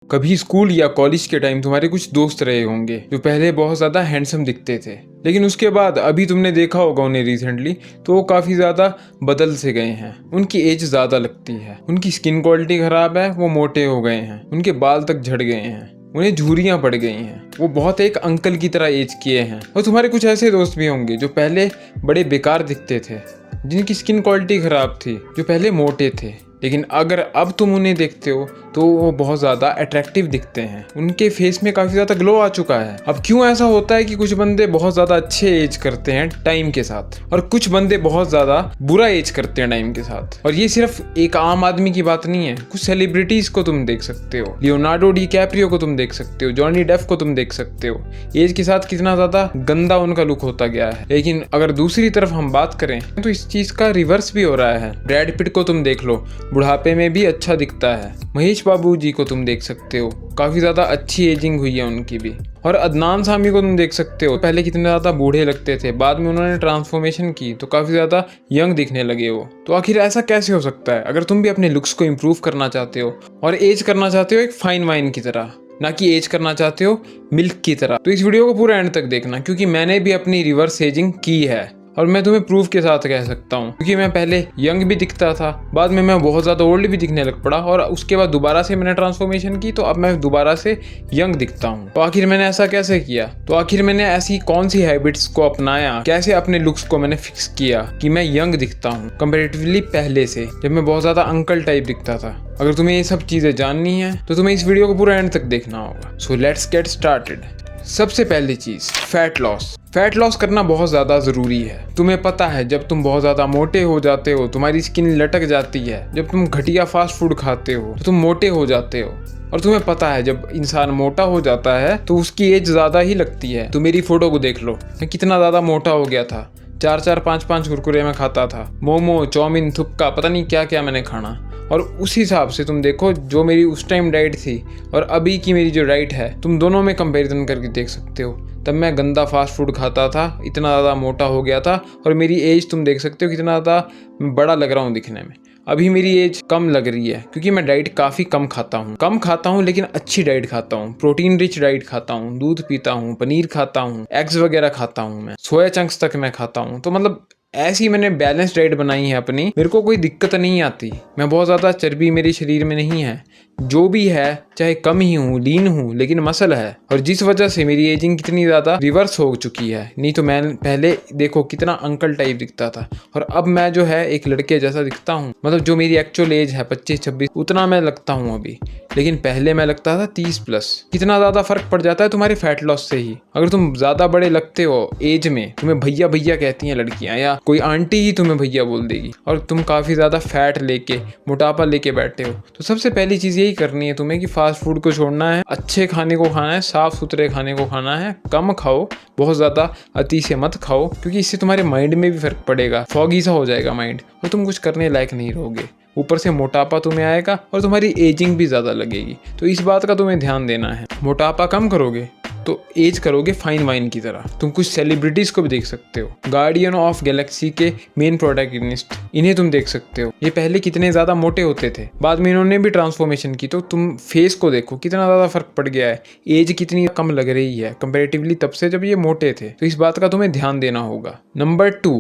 कभी स्कूल या कॉलेज के टाइम तुम्हारे कुछ दोस्त रहे होंगे जो पहले बहुत ज़्यादा हैंडसम दिखते थे, लेकिन उसके बाद अभी तुमने देखा होगा उन्हें रिसेंटली तो वो काफ़ी ज़्यादा बदल से गए हैं। उनकी एज ज़्यादा लगती है, उनकी स्किन क्वालिटी ख़राब है, वो मोटे हो गए हैं, उनके बाल तक झड़ गए हैं, उन्हें झुर्रियाँ पड़ गई हैं, वो बहुत एक अंकल की तरह एज किए हैं। और तुम्हारे कुछ ऐसे दोस्त भी होंगे जो पहले बड़े बेकार दिखते थे, जिनकी स्किन क्वालिटी ख़राब थी, जो पहले मोटे थे, लेकिन अगर अब तुम उन्हें देखते हो तो वो बहुत ज़्यादा अट्रैक्टिव दिखते हैं। उनके फेस में काफ़ी ज़्यादा ग्लो आ चुका है। अब क्यों ऐसा होता है कि कुछ बंदे बहुत ज़्यादा अच्छे एज करते हैं टाइम के साथ और कुछ बंदे बहुत ज़्यादा बुरा एज करते हैं टाइम के साथ। और ये सिर्फ एक आम आदमी की बात नहीं है। कुछ सेलिब्रिटीज़ को तुम देख सकते हो, लियोनार्डो डी कैप्रियो को तुम देख सकते हो, जॉनी डेफ को तुम देख सकते हो। एज के साथ कितना ज़्यादा गंदा उनका लुक होता गया है। लेकिन अगर दूसरी तरफ हम बात करें तो इस चीज़ का रिवर्स भी हो रहा है। ब्रैड पिट को तुम देख लो, बुढ़ापे में भी अच्छा दिखता है। महेश बाबू जी को तुम देख सकते हो, काफ़ी ज़्यादा अच्छी एजिंग हुई है उनकी भी। और अदनान सामी को तुम देख सकते हो, पहले कितने ज़्यादा बूढ़े लगते थे, बाद में उन्होंने ट्रांसफॉर्मेशन की तो काफ़ी ज़्यादा यंग दिखने लगे वो। तो आखिर ऐसा कैसे हो सकता है? अगर तुम भी अपने लुक्स को इम्प्रूव करना चाहते हो और एज करना चाहते हो एक फाइन वाइन की तरह, ना कि एज करना चाहते हो मिल्क की तरह, तो इस वीडियो को पूरा एंड तक देखना, क्योंकि मैंने भी अपनी रिवर्स एजिंग की है और मैं तुम्हें प्रूफ के साथ कह सकता हूँ। क्योंकि मैं पहले यंग भी दिखता था, बाद में मैं बहुत ज़्यादा ओल्ड भी दिखने लग पड़ा और उसके बाद दोबारा से मैंने ट्रांसफॉर्मेशन की तो अब मैं दोबारा से यंग दिखता हूँ। तो आखिर मैंने ऐसा कैसे किया? तो आखिर मैंने ऐसी कौन सी हैबिट्स को अपनाया, कैसे अपने लुक्स को मैंने फिक्स किया कि मैं यंग दिखता हूँ कंपेरेटिवली पहले से, जब मैं बहुत ज़्यादा अंकल टाइप दिखता था। अगर तुम्हें ये सब चीज़ें जाननी है तो तुम्हें इस वीडियो को पूरा एंड तक देखना होगा। So let's get started. सबसे पहली चीज़, फैट लॉस। फैट लॉस करना बहुत ज़्यादा ज़रूरी है। तुम्हें पता है जब तुम बहुत ज़्यादा मोटे हो जाते हो तुम्हारी स्किन लटक जाती है। जब तुम घटिया फास्ट फूड खाते हो तो तुम मोटे हो जाते हो। और तुम्हें पता है जब इंसान मोटा हो जाता है तो उसकी एज ज़्यादा ही लगती है। तो मेरी फ़ोटो को देख लो, मैं कितना ज़्यादा मोटा हो गया था। 4-4, 5-5 कुरकुरे में खाता था, मोमो, चाउमीन, थुपका, पता नहीं क्या क्या मैंने खाना। और उस हिसाब से तुम देखो जो मेरी उस टाइम डाइट थी और अभी की मेरी जो डाइट है, तुम दोनों में कंपैरिजन करके देख सकते हो। तब मैं गंदा फास्ट फूड खाता था, इतना ज़्यादा मोटा हो गया था और मेरी एज तुम देख सकते हो कितना ज़्यादा बड़ा लग रहा हूँ दिखने में। अभी मेरी एज कम लग रही है क्योंकि मैं डाइट काफ़ी कम खाता हूँ लेकिन अच्छी डाइट खाता हूँ, प्रोटीन रिच डाइट खाता हूँ, दूध पीता हूँ, पनीर खाता हूँ, एग्स वगैरह खाता हूँ, मैं सोया चंक्स तक मैं खाता हूँ। तो मतलब ऐसी मैंने बैलेंस डाइट बनाई है अपनी, मेरे को कोई दिक्कत नहीं आती। मैं बहुत ज़्यादा चर्बी मेरे शरीर में नहीं है, जो भी है चाहे कम ही हूँ, लीन हूँ, लेकिन मसल है। और जिस वजह से मेरी एजिंग कितनी ज़्यादा रिवर्स हो चुकी है। नहीं तो मैं पहले देखो कितना अंकल टाइप दिखता था और अब मैं जो है एक लड़के जैसा दिखता हूँ। मतलब जो मेरी एक्चुअल एज है 25-26, उतना मैं लगता हूँ अभी, लेकिन पहले मैं लगता था 30+। कितना ज़्यादा फर्क पड़ जाता है तुम्हारे फैट लॉस से ही। अगर तुम ज़्यादा बड़े लगते हो एज में, तुम्हें भैया भैया कहती हैं लड़कियाँ, या कोई आंटी ही तुम्हें भैया बोल देगी, और तुम काफ़ी ज़्यादा फैट लेके, मोटापा लेके बैठे हो, तो सबसे पहली चीज़ यही करनी है तुम्हें कि फास्ट फूड को छोड़ना है, अच्छे खाने को खाना है, साफ़ सुथरे खाने को खाना है, कम खाओ, बहुत ज़्यादा अति से मत खाओ, क्योंकि इससे तुम्हारे माइंड में भी फ़र्क पड़ेगा। फॉगी सा हो जाएगा माइंड और तुम कुछ करने लायक नहीं रहोगे। ऊपर से मोटापा तुम्हें आएगा और तुम्हारी एजिंग भी ज़्यादा लगेगी। तो इस बात का तुम्हें ध्यान देना है। मोटापा कम करोगे तो एज करोगे फाइन वाइन की तरह। तुम कुछ सेलिब्रिटीज़ को भी देख सकते हो। गार्डियन ऑफ गैलेक्सी के मेन प्रोटैगनिस्ट, इन्हें तुम देख सकते हो। ये पहले कितने ज़्यादा मोटे होते थे, बाद में इन्होंने भी ट्रांसफॉर्मेशन की। तो तुम फेस को देखो कितना ज़्यादा फर्क पड़ गया है, एज कितनी कम लग रही है कंपेरेटिवली तब से जब ये मोटे थे। तो इस बात का तुम्हें ध्यान देना होगा। नंबर 2,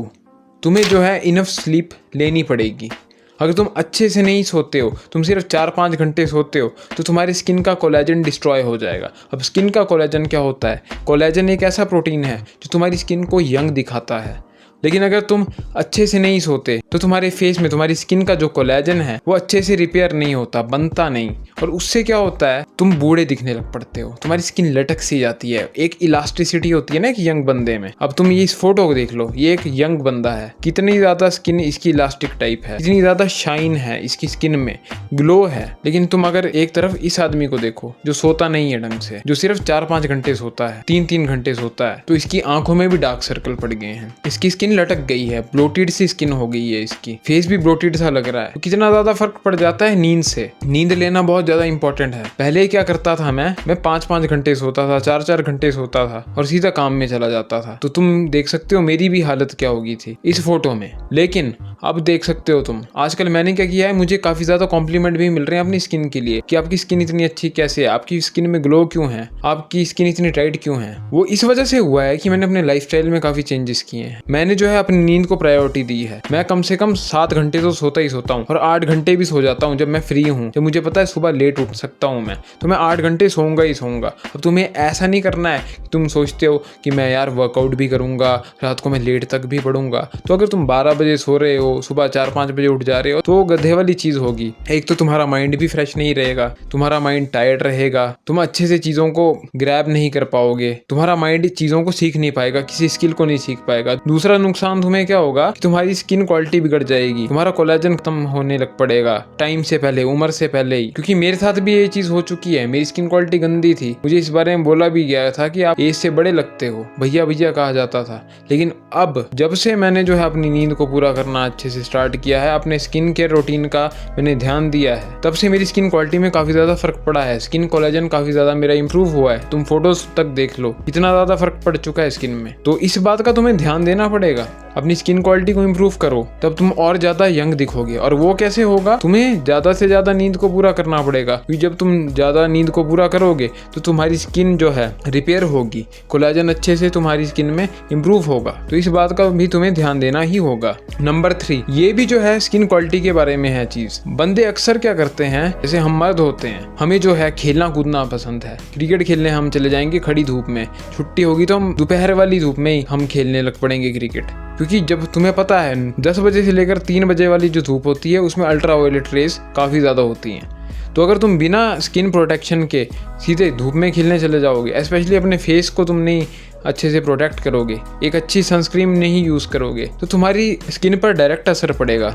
तुम्हें जो है इनफ स्लीप लेनी पड़ेगी। अगर तुम अच्छे से नहीं सोते हो, तुम सिर्फ 4-5 घंटे सोते हो, तो तुम्हारी स्किन का कोलेजन डिस्ट्रॉय हो जाएगा। अब स्किन का कोलेजन क्या होता है? कोलेजन एक ऐसा प्रोटीन है जो तुम्हारी स्किन को यंग दिखाता है। लेकिन अगर तुम अच्छे से नहीं सोते तो तुम्हारे फेस में तुम्हारी स्किन का जो कोलेजन है वो अच्छे से रिपेयर नहीं होता, बनता नहीं, और उससे क्या होता है, तुम बूढ़े दिखने लग पड़ते हो, तुम्हारी स्किन लटक सी जाती है। एक इलास्टिसिटी होती है ना एक यंग बंदे में। अब तुम ये इस फोटो को देख लो, ये एक यंग बंदा है, कितनी ज़्यादा स्किन इसकी इलास्टिक टाइप है, कितनी ज़्यादा शाइन है इसकी स्किन में, ग्लो है। लेकिन तुम अगर एक तरफ इस आदमी को देखो जो सोता नहीं है ढंग से, जो सिर्फ 4-5 घंटे सोता है, 3-3 घंटे सोता है, तो इसकी आंखों में भी डार्क सर्कल पड़ गए हैं, इसकी स्किन स्किन लटक गई है, ब्लोटेड सी स्किन हो गई है इसकी, फेस भी ब्लोटेड सा लग रहा है। तो कितना ज्यादा फर्क पड़ जाता है नींद से। नींद लेना बहुत ज्यादा इंपॉर्टेंट है। पहले क्या करता था मैं 5-5 घंटे सोता था, 4-4 घंटे सोता था और सीधा काम में चला जाता था। तो तुम देख सकते हो मेरी भी हालत क्या होगी थी इस फोटो में। लेकिन अब देख सकते हो तुम, आजकल मैंने क्या किया है, मुझे काफी ज्यादा कॉम्प्लीमेंट भी मिल रहे हैं अपनी स्किन के लिए कि आपकी स्किन इतनी अच्छी कैसे है, आपकी स्किन में ग्लो क्यों है, आपकी स्किन इतनी टाइट क्यों है। वो इस वजह से हुआ है कि मैंने अपने लाइफस्टाइल में काफी चेंजेस किए हैं। मैंने जो है अपनी नींद को प्रायोरिटी दी है। मैं कम से कम 7 घंटे तो सोता ही सोता हूँ और 8 घंटे भी सो जाता हूँ जब मैं फ्री हूँ। जब मुझे पता है सुबह लेट उठ सकता हूँ मैं, तो मैं 8 घंटे सोऊंगा ही सोऊंगा। अब तुम्हें ऐसा नहीं करना है कि तुम सोचते हो कि मैं यार वर्कआउट भी करूंगा, रात को मैं लेट तक भी पढ़ूंगा। तो अगर तुम 12 बजे सो रहे हो, सुबह 4-5 बजे उठ जा रहे हो, तो गधे वाली चीज होगी। एक तो तुम्हारा माइंड भी फ्रेश नहीं रहेगा, तुम्हारा माइंड टायर्ड रहेगा, तुम अच्छे से चीजों को ग्रैब नहीं कर पाओगे, तुम्हारा माइंड चीजों को सीख नहीं पाएगा, किसी स्किल को नहीं सीख पाएगा। दूसरा नुकसान तुम्हें क्या होगा कि तुम्हारी स्किन क्वालिटी बिगड़ जाएगी, तुम्हारा कोलेजन खत्म होने लग पड़ेगा टाइम से पहले, उम्र से पहले ही। क्योंकि मेरे साथ भी ये चीज हो चुकी है, मेरी स्किन क्वालिटी गंदी थी, मुझे इस बारे में बोला भी गया था कि आप एज से बड़े लगते हो, भैया भैया कहा जाता था। लेकिन अब जब से मैंने जो है अपनी नींद को पूरा करना अच्छे से स्टार्ट किया है, अपने स्किन केयर रूटीन का मैंने ध्यान दिया है, तब से मेरी स्किन क्वालिटी में काफी ज्यादा फर्क पड़ा है। स्किन कोलेजन काफी ज्यादा मेरा इंप्रूव हुआ है। तुम फोटोज तक देख लो कितना ज्यादा फर्क पड़ चुका है स्किन में। तो इस बात का तुम्हें ध्यान देना पड़ेगा, अपनी स्किन क्वालिटी को इम्प्रूव करो, तब तुम और ज्यादा यंग दिखोगे। और वो कैसे होगा, तुम्हें ज्यादा से ज्यादा नींद को पूरा करना पड़ेगा। क्योंकि जब तुम ज्यादा नींद को पूरा करोगे तो तुम्हारी स्किन जो है रिपेयर होगी, कोलेजन अच्छे से तुम्हारी स्किन में इम्प्रूव होगा। तो इस बात का भी तुम्हें ध्यान देना ही होगा। नंबर 3, ये भी जो है स्किन क्वालिटी के बारे में है चीज। बंदे अक्सर क्या करते हैं, जैसे हम मर्द होते हैं, हमें जो है खेलना कूदना पसंद है, क्रिकेट खेलने हम चले जाएंगे खड़ी धूप में, छुट्टी होगी तो हम दोपहर वाली धूप में ही हम खेलने लग पड़ेंगे क्रिकेट। क्योंकि जब तुम्हें पता है 10 बजे से लेकर 3 बजे वाली जो धूप होती है उसमें अल्ट्रा वायलेट रेस काफ़ी ज़्यादा होती हैं। तो अगर तुम बिना स्किन प्रोटेक्शन के सीधे धूप में खेलने चले जाओगे, स्पेशली अपने फेस को तुम नहीं अच्छे से प्रोटेक्ट करोगे, एक अच्छी सनस्क्रीन नहीं यूज़ करोगे, तो तुम्हारी स्किन पर डायरेक्ट असर पड़ेगा।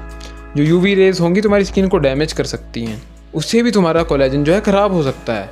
जो यूवी रेज होंगी तुम्हारी स्किन को डैमेज कर सकती हैं, उससे भी तुम्हारा कोलेजन जो है ख़राब हो सकता है।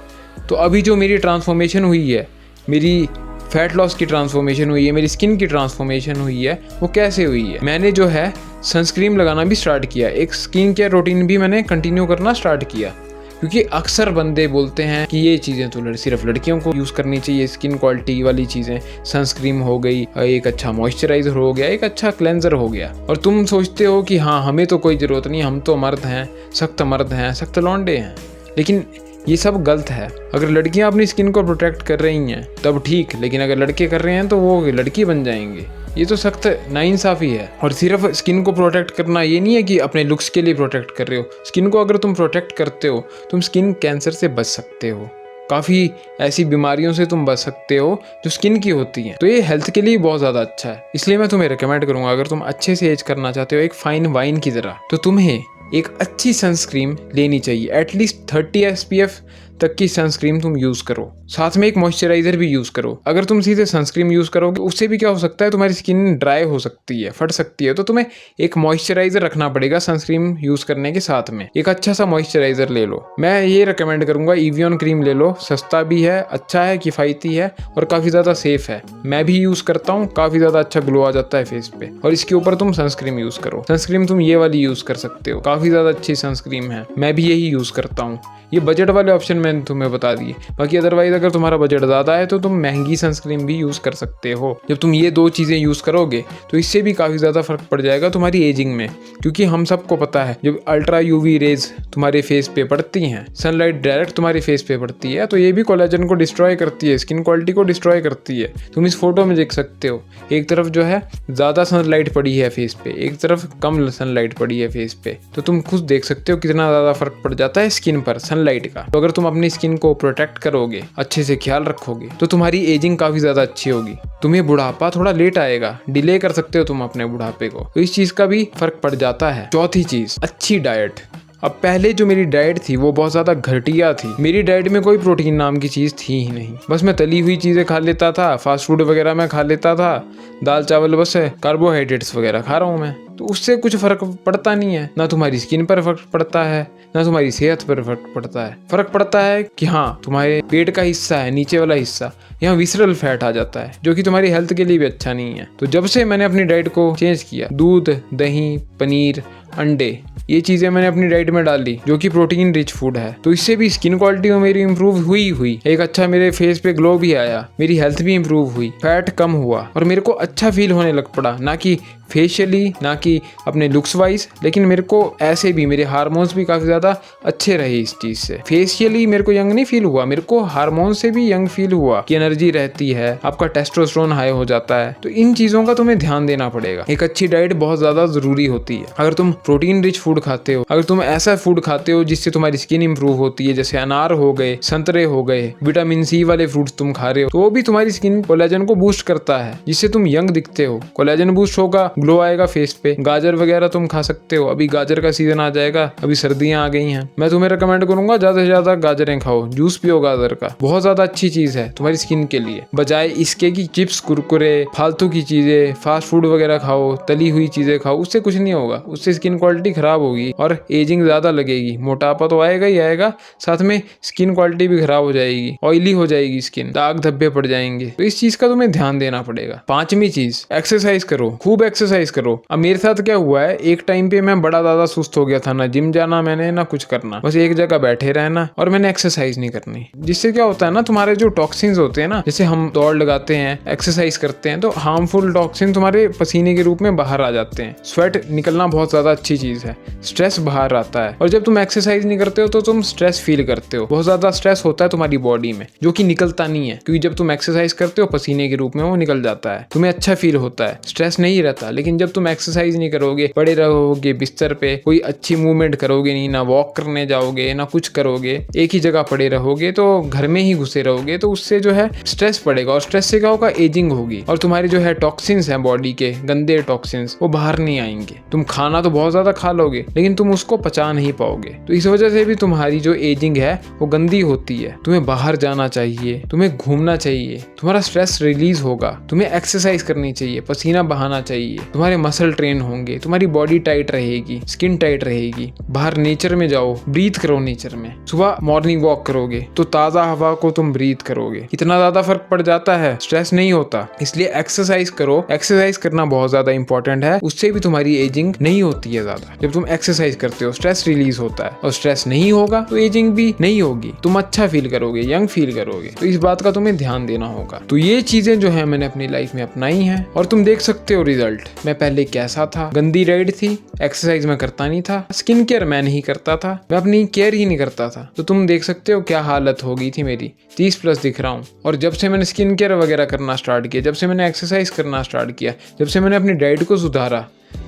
तो अभी जो मेरी ट्रांसफॉर्मेशन हुई है, मेरी फैट लॉस की ट्रांसफॉर्मेशन हुई है, मेरी स्किन की ट्रांसफॉर्मेशन हुई है, वो कैसे हुई है, मैंने जो है सनस्क्रीन लगाना भी स्टार्ट किया, एक स्किन केयर रूटीन भी मैंने कंटिन्यू करना स्टार्ट किया। क्योंकि अक्सर बंदे बोलते हैं कि ये चीज़ें तो सिर्फ लड़कियों को यूज़ करनी चाहिए, स्किन क्वालिटी वाली चीज़ें, सनस्क्रीन हो गई, एक अच्छा मॉइस्चराइज़र हो गया, एक अच्छा क्लेंजर हो गया, और तुम सोचते हो कि हाँ हमें तो कोई ज़रूरत नहीं, हम तो मर्द हैं, सख्त मर्द हैं, सख्त लौंडे हैं। लेकिन ये सब गलत है। अगर लड़कियां अपनी स्किन को प्रोटेक्ट कर रही हैं तब ठीक, लेकिन अगर लड़के कर रहे हैं तो वो लड़की बन जाएंगे। ये तो सख्त नाइंसाफ़ी है। और सिर्फ स्किन को प्रोटेक्ट करना ये नहीं है कि अपने लुक्स के लिए प्रोटेक्ट कर रहे हो। स्किन को अगर तुम प्रोटेक्ट करते हो, तुम स्किन कैंसर से बच सकते हो, काफ़ी ऐसी बीमारियों से तुम बच सकते हो जो स्किन की होती हैं। तो ये हेल्थ के लिए बहुत ज़्यादा अच्छा है। इसलिए मैं तुम्हें रिकमेंड करूँगा, अगर तुम अच्छे से एज करना चाहते हो एक फाइन वाइन की तरह, तो तुम्हें एक अच्छी सनस्क्रीन लेनी चाहिए। एटलीस्ट 30 SPF तक की सनस्क्रीन तुम यूज़ करो, साथ में एक मॉइस्चराइज़र भी यूज़ करो। अगर तुम सीधे सनस्क्रीन यूज़ करोगे उससे भी क्या हो सकता है, तुम्हारी स्किन ड्राई हो सकती है, फट सकती है। तो तुम्हें एक मॉइस्चराइज़र रखना पड़ेगा सनस्क्रीन यूज़ करने के साथ में। एक अच्छा सा मॉइस्चराइज़र ले लो। मैं ये रिकमेंड करूँगा Evian क्रीम ले लो, सस्ता भी है, अच्छा है, किफ़ायती है और काफ़ी ज़्यादा सेफ़ है। मैं भी यूज़ करता हूँ, काफ़ी ज़्यादा अच्छा ग्लो आ जाता है फेस पे। और इसके ऊपर तुम सनस्क्रीन यूज़ करो। सनस्क्रीन तुम ये वाली यूज़ कर सकते हो, काफ़ी ज़्यादा अच्छी सनस्क्रीन है, मैं भी यही यूज़ करता हूँ। ये बजट वाले ऑप्शन मैंने तुम्हें बता दिए। बाकी अदरवाइज अगर तुम्हारा बजट ज़्यादा है तो तुम महंगी सनस्क्रीन भी यूज़ कर सकते हो। जब तुम ये 2 चीज़ें यूज़ करोगे तो इससे भी काफ़ी ज़्यादा फर्क पड़ जाएगा तुम्हारी एजिंग में। क्योंकि हम सबको पता है जब अल्ट्रा यूवी रेज तुम्हारे फेस पे पड़ती हैं, सनलाइट डायरेक्ट तुम्हारे फेस पे पड़ती है, तो ये भी कोलेजन को डिस्ट्रॉय करती है, स्किन क्वालिटी को डिस्ट्रॉय करती है। तुम इस फोटो में देख सकते हो, एक तरफ जो है ज़्यादा सनलाइट पड़ी है फेस पे, एक तरफ कम सनलाइट पड़ी है फेस पे। तो तुम खुद देख सकते हो कितना ज़्यादा फर्क पड़ जाता है स्किन पर सनलाइट का। तो अगर तुम अपनी स्किन को प्रोटेक्ट करोगे, अच्छे से ख्याल रखोगे, तो तुम्हारी एजिंग काफ़ी ज़्यादा अच्छी होगी। तुम्हें बुढ़ापा थोड़ा लेट आएगा, डिले कर सकते हो तुम अपने बुढ़ापे को। तो इस चीज़ का भी फर्क पड़ जाता है। चौथी चीज़, अच्छी डाइट। अब पहले जो मेरी डाइट थी वो बहुत ज़्यादा घटिया थी। मेरी डाइट में कोई प्रोटीन नाम की चीज़ थी ही नहीं। बस मैं तली हुई चीज़ें खा लेता था, फास्ट फूड वगैरह मैं खा लेता था, दाल चावल, बस कार्बोहाइड्रेट्स वगैरह खा रहा हूँ मैं। तो उससे कुछ फर्क पड़ता नहीं है। ना तुम्हारी स्किन पर फर्क पड़ता है, ना तुम्हारी सेहत पर फर्क पड़ता है। फर्क पड़ता है कि हाँ, तुम्हारे पेट का हिस्सा है, नीचे वाला हिस्सा, यहाँ विसरल फैट आ जाता है, जो कि तुम्हारी हेल्थ के लिए भी अच्छा नहीं है। तो जब से मैंने अपनी डाइट को चेंज किया, दूध, दही, पनीर, अंडे, ये चीजें मैंने अपनी डाइट में डाली, जो कि प्रोटीन रिच फूड है, तो इससे भी स्किन क्वालिटी में मेरी इंप्रूव हुई। एक अच्छा मेरे फेस पे ग्लो भी आया, मेरी हेल्थ भी इंप्रूव हुई, फैट कम हुआ और मेरे को अच्छा फील होने लग पड़ा, ना कि फेशियली, ना कि अपने लुक्स वाइज, लेकिन मेरे को ऐसे भी मेरे हार्मोन्स भी काफ़ी ज़्यादा अच्छे रहे इस चीज़ से। फेशियली मेरे को यंग नहीं फील हुआ, मेरे को हार्मोन से भी यंग फील हुआ कि एनर्जी रहती है, आपका टेस्टोस्टेरोन हाई हो जाता है। तो इन चीज़ों का तुम्हें ध्यान देना पड़ेगा। एक अच्छी डाइट बहुत ज़्यादा ज़रूरी होती है। अगर तुम प्रोटीन रिच फूड खाते हो, अगर तुम ऐसा फूड खाते हो जिससे तुम्हारी स्किन इंप्रूव होती है, जैसे अनार हो गए, संतरे हो गए, विटामिन सी वाले फ्रूट्स तुम खा रहे हो, तो वो भी तुम्हारी स्किन कोलेजन को बूस्ट करता है, जिससे तुम यंग दिखते हो। कोलेजन बूस्ट होगा, ग्लो आएगा फेस पे। गाजर वगैरह तुम खा सकते हो, अभी गाजर का सीजन आ जाएगा, अभी सर्दियां आ गई हैं। मैं तुम्हें रिकमेंड करूंगा ज्यादा से ज्यादा गाजरें खाओ, जूस पियो गाजर का, बहुत ज्यादा अच्छी चीज है तुम्हारी स्किन के लिए। बजाय इसके कि चिप्स, कुरकुरे, फालतू की चीजें, फास्ट फूड वगैरह खाओ, तली हुई चीजें खाओ, उससे कुछ नहीं होगा, उससे स्किन क्वालिटी खराब होगी और एजिंग ज्यादा लगेगी। मोटापा तो आएगा ही आएगा, साथ में स्किन क्वालिटी भी खराब हो जाएगी, ऑयली हो जाएगी स्किन, दाग धब्बे पड़ जाएंगे। तो इस चीज का तुम्हें ध्यान देना पड़ेगा। पांचवी चीज, एक्सरसाइज करो, खूब एक्सरसाइज करो। अब मेरे साथ क्या हुआ है, एक टाइम पे मैं बड़ा ज्यादा सुस्त हो गया था, ना जिम जाना मैंने, ना कुछ करना, बस एक जगह बैठे रहना और मैंने एक्सरसाइज नहीं करनी। जिससे क्या होता है ना, तुम्हारे जो टॉक्सिन्स होते हैं ना, जैसे हम दौड़ लगाते हैं, एक्सरसाइज करते हैं, तो हार्मफुल टॉक्सिन तुम्हारे पसीने के रूप में बाहर आ जाते हैं। स्वेट निकलना बहुत ज्यादा अच्छी चीज है, स्ट्रेस बाहर आता है। और जब तुम एक्सरसाइज नहीं करते हो तो तुम स्ट्रेस फील करते हो, बहुत ज्यादा स्ट्रेस होता है तुम्हारी बॉडी में, जो कि निकलता नहीं है, क्योंकि जब तुम एक्सरसाइज करते हो पसीने के रूप में वो निकल जाता है, तुम्हें अच्छा फील होता है, स्ट्रेस नहीं रहता। लेकिन जब तुम एक्सरसाइज नहीं करोगे, पड़े रहोगे बिस्तर पे, कोई अच्छी मूवमेंट करोगे नहीं, ना वॉक करने जाओगे, ना कुछ करोगे, एक ही जगह पड़े रहोगे, तो घर में ही घुसे रहोगे, तो उससे जो है स्ट्रेस पड़ेगा और स्ट्रेस से क्या होगा, एजिंग होगी और तुम्हारी जो है टॉक्सिन्स हैं बॉडी के, गंदे टॉक्सिन्स, वो बाहर नहीं आएंगे। तुम खाना तो बहुत ज्यादा खा लोगे, लेकिन तुम उसको पचा नहीं पाओगे, तो इस वजह से भी तुम्हारी जो एजिंग है वो गंदी होती है। तुम्हें बाहर जाना चाहिए, तुम्हें घूमना चाहिए, तुम्हारा स्ट्रेस रिलीज होगा, तुम्हें एक्सरसाइज करनी चाहिए, पसीना बहाना चाहिए, तुम्हारे मसल ट्रेन होंगे, तुम्हारी बॉडी टाइट रहेगी, स्किन टाइट रहेगी। बाहर नेचर में जाओ, ब्रीथ करो नेचर में। सुबह मॉर्निंग वॉक करोगे तो ताजा हवा को तुम ब्रीथ करोगे, इतना ज्यादा फर्क पड़ जाता है, स्ट्रेस नहीं होता। इसलिए एक्सरसाइज करो, एक्सरसाइज करना बहुत ज्यादा इंपॉर्टेंट है, उससे भी तुम्हारी एजिंग नहीं होती है ज्यादा। जब तुम एक्सरसाइज करते हो स्ट्रेस रिलीज होता है, और स्ट्रेस नहीं होगा तो एजिंग भी नहीं होगी, तुम अच्छा फील करोगे, यंग फील करोगे। तो इस बात का तुम्हें ध्यान देना होगा। तो ये चीजें जो है मैंने अपनी लाइफ में अपनाई हैं और तुम देख सकते हो रिजल्ट। मैं पहले कैसा था, गंदी डाइट थी, एक्सरसाइज में करता नहीं था, स्किन केयर मैं नहीं करता था, मैं अपनी केयर ही नहीं करता था, तो तुम देख सकते हो क्या हालत हो गई थी मेरी। 30+ दिख रहा हूँ। और जब से मैंने स्किन केयर वगैरह करना स्टार्ट किया, जब से मैंने एक्सरसाइज करना स्टार्ट किया, जब से मैंने अपनी डाइट को सुधारा,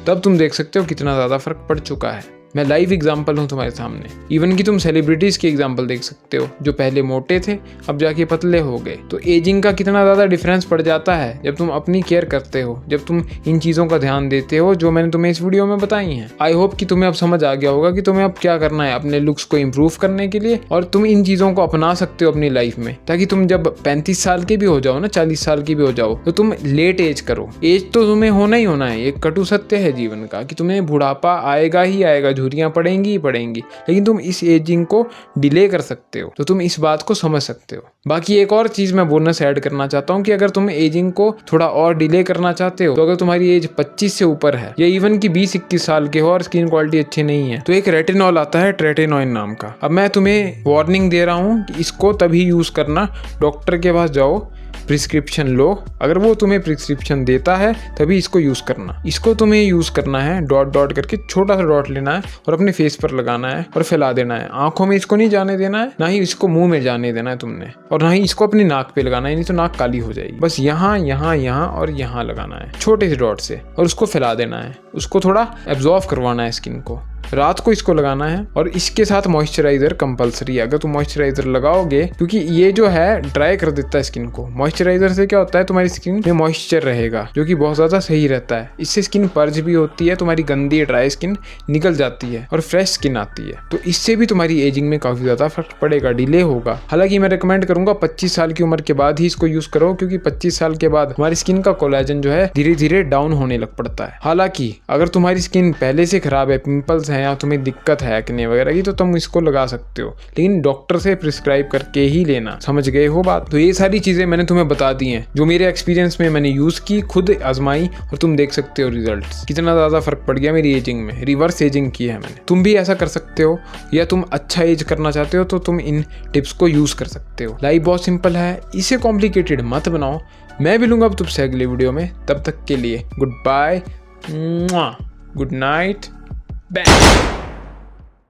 तब तुम देख सकते हो कितना ज़्यादा फर्क पड़ चुका है। मैं लाइव एग्जाम्पल हूँ तुम्हारे सामने। इवन कि तुम सेलिब्रिटीज़ के एग्जाम्पल देख सकते हो, जो पहले मोटे थे अब जाके पतले हो गए। तो एजिंग का कितना ज़्यादा डिफरेंस पड़ जाता है जब तुम अपनी केयर करते हो, जब तुम इन चीज़ों का ध्यान देते हो जो मैंने तुम्हें इस वीडियो में बताई हैं। आई होप कि तुम्हें अब समझ आ गया होगा कि तुम्हें अब क्या करना है अपने लुक्स को इम्प्रूव करने के लिए, और तुम इन चीज़ों को अपना सकते हो अपनी लाइफ में, ताकि तुम जब 35 साल के भी हो जाओ ना, 40 साल की भी हो जाओ, तो तुम लेट एज करो। एज तो तुम्हें होना ही होना है, एक कटु सत्य है जीवन का कि तुम्हें बुढ़ापा आएगा ही आएगा, झुर्रियाँ पड़ेंगी पड़ेंगी, लेकिन तुम इस एजिंग को डिले कर सकते हो। तो तुम इस बात को समझ सकते हो। बाकी एक और चीज मैं बोनस ऐड करना चाहता हूँ कि अगर तुम एजिंग को थोड़ा और डिले करना चाहते हो, तो अगर तुम्हारी एज 25 से ऊपर है या इवन की 20-21 साल के हो और स्किन क्वालिटी अच्छी नहीं है, तो एक रेटिनॉल आता है ट्रेटिनोइन नाम का। अब मैं तुम्हें वार्निंग दे रहा हूँ कि इसको तभी यूज करना, डॉक्टर के पास जाओ, प्रिस्क्रिप्शन लो, अगर वो तुम्हें प्रिस्क्रिप्शन देता है तभी इसको यूज करना। इसको तुम्हें यूज करना है, डॉट डॉट करके छोटा सा डॉट लेना है और अपने फेस पर लगाना है और फैला देना है। आंखों में इसको नहीं जाने देना है, ना ही इसको मुंह में जाने देना है तुमने, और ना ही इसको अपनी नाक पे लगाना है, नहीं तो नाक काली हो जाएगी। बस यहाँ यहाँ यहाँ और यहाँ लगाना है छोटे से डॉट से, और उसको फैला देना है, उसको थोड़ा एब्जॉर्व करवाना है स्किन को। रात को इसको लगाना है और इसके साथ मॉइस्चराइजर कंपलसरी है। अगर तुम मॉइस्चराइजर लगाओगे, क्योंकि ये जो है ड्राई कर देता है स्किन को। मॉइस्चराइजर से क्या होता है, तुम्हारी स्किन में मॉइस्चर रहेगा जो कि बहुत ज़्यादा सही रहता है। इससे स्किन पर्ज भी होती है, तुम्हारी गंदी ड्राई स्किन निकल जाती है और फ्रेश स्किन आती है। तो इससे भी तुम्हारी एजिंग में काफ़ी ज़्यादा फर्क पड़ेगा, डिले होगा। हालांकि मैं रिकमेंड करूंगा 25 साल की उम्र के बाद ही इसको यूज़ करो, क्योंकि 25 साल के बाद हमारी स्किन का कोलेजन जो है धीरे धीरे डाउन होने लग पड़ता है। हालांकि अगर तुम्हारी स्किन पहले से खराब है, पिंपल्स हैं या तुम्हें दिक्कत है एक्ने वगैरह की, तो तुम इसको लगा सकते हो, लेकिन डॉक्टर से प्रिस्क्राइब करके ही लेना। समझ गए हो बात? तो ये सारी चीजें मैंने तुम्हें बता दी हैं जो मेरे एक्सपीरियंस में मैंने यूज की, खुद आजमाई, और तुम देख सकते हो रिजल्ट्स, कितना ज्यादा फर्क पड़ गया मेरी एजिंग में। रिवर्स एजिंग की है मैंने। तुम भी ऐसा कर सकते हो, या तुम अच्छा एज करना चाहते हो तो तुम इन टिप्स को यूज कर सकते हो। लाइफ बहुत सिंपल है, इसे कॉम्प्लिकेटेड मत बनाओ। मैं मिलूंगा अब तुमसे अगले वीडियो में, तब तक के लिए good bye, good night, bye.